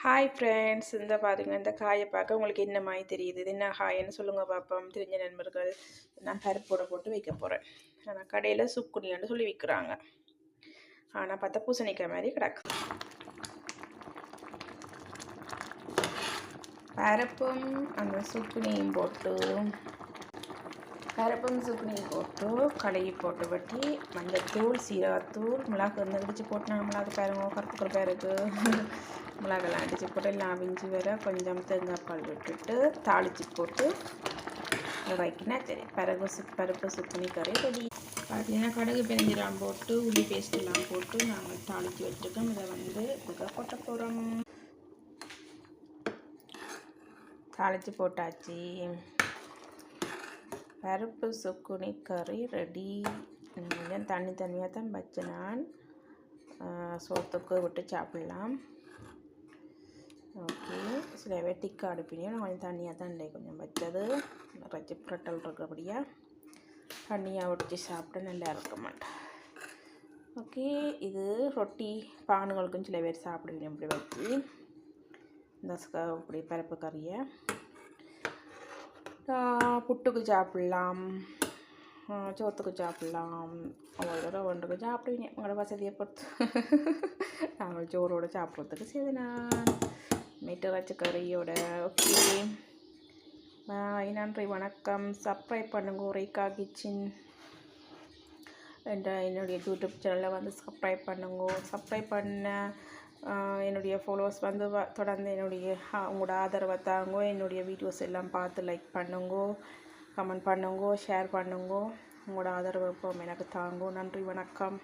Hi friends, இந்த பாருங்க, இந்த காயை பார்க்க உங்களுக்கு என்ன மாதிரி தெரியுது? இது என்ன காய்ன்னு சொல்லுங்க பார்ப்போம். தெரிஞ்ச நண்பர்கள். நான் பருப்போட போட்டு வைக்க போகிறேன். ஆனால் கடையில் சுக்குனியான்னு சொல்லி விற்கிறாங்க. ஆனால் பார்த்தா பூசணிக்காய் மாதிரி கிடக்கு. பருப்பும் அந்த சுக்குனியும் போட்டு கழுவி போட்டு வெட்டி மஞ்சத்தூள், சீரகத்தூள், மிளகு வந்து இடிச்சு போட்டு நான் மிளகு பாருங்க கருப்பு பேருக்கு மிளகெல்லாம் அடித்து போட்டு எல்லாம் அவிஞ்சி வர கொஞ்சம் தேங்காய் பால் விட்டுட்டு தாளித்து போட்டு வைக்கினா சரி பருப்பு சுக்குனி கறி ரெடி. பார்த்தீங்கன்னா கடுகு பெருஞ்சீரகம் போட்டு உள்ளி பேஸ்ட்டெல்லாம் போட்டு நாங்கள் தாளித்து வச்சுருக்கோம். இதை வந்து குக்கர் போட்ட போகிறோம். தாளித்து போட்டாச்சு. பருப்பு சுக்குனி கறி ரெடி. கொஞ்சம் தண்ணியாக தான் வச்சு நான் சோத்துக்கு விட்டு சாப்பிடலாம். ஓகே, சில வெட்டிக்கு அடுப்பினையும் நான் கொஞ்சம் தண்ணியாக தான் கொஞ்சம் வச்சது வச்சு புரட்டல் இருக்கிறபடியாக தண்ணியாக ஒடிச்சு சாப்பிட நல்லா இருக்க மாட்டேன். ஓகே, இது ரொட்டி பானுகளுக்கும் சில பேர் சாப்பிடுவீங்க. இப்படி வச்சு இந்த இப்படி பருப்பு கறியை புட்டுக்கு சாப்பிட்லாம், சோத்துக்கு சாப்பிட்லாம், ஒவ்வொரு ஒன்றுக்கு சாப்பிடுவீங்க உங்களோட வசதியை பொறுத்து. நாங்கள் சோறோடு சாப்பிட்றதுக்கு சரி நான் மீட்டு வச்ச கறியோட. ஓகே, நன்றி, வணக்கம். சப்ஸ்கிரைப் பண்ணுங்க ரேகா கிச்சன் என்ற என்னுடைய யூடியூப் சேனலை வந்து சப்ஸ்கிரைப் பண்ணுங்க. சப்ஸ்கிரைப் பண்ண என்னுடைய ஃபாலோவர்ஸ் வந்து தொடர்ந்து உங்களோட ஆதரவை தாங்க. என்னுடைய வீடியோஸ் எல்லாம் பார்த்து லைக் பண்ணுங்க, கமெண்ட் பண்ணுங்க, ஷேர் பண்ணுங்க. உங்களோட ஆதரவு எப்போ எனக்கு தாங்க. நன்றி, வணக்கம்.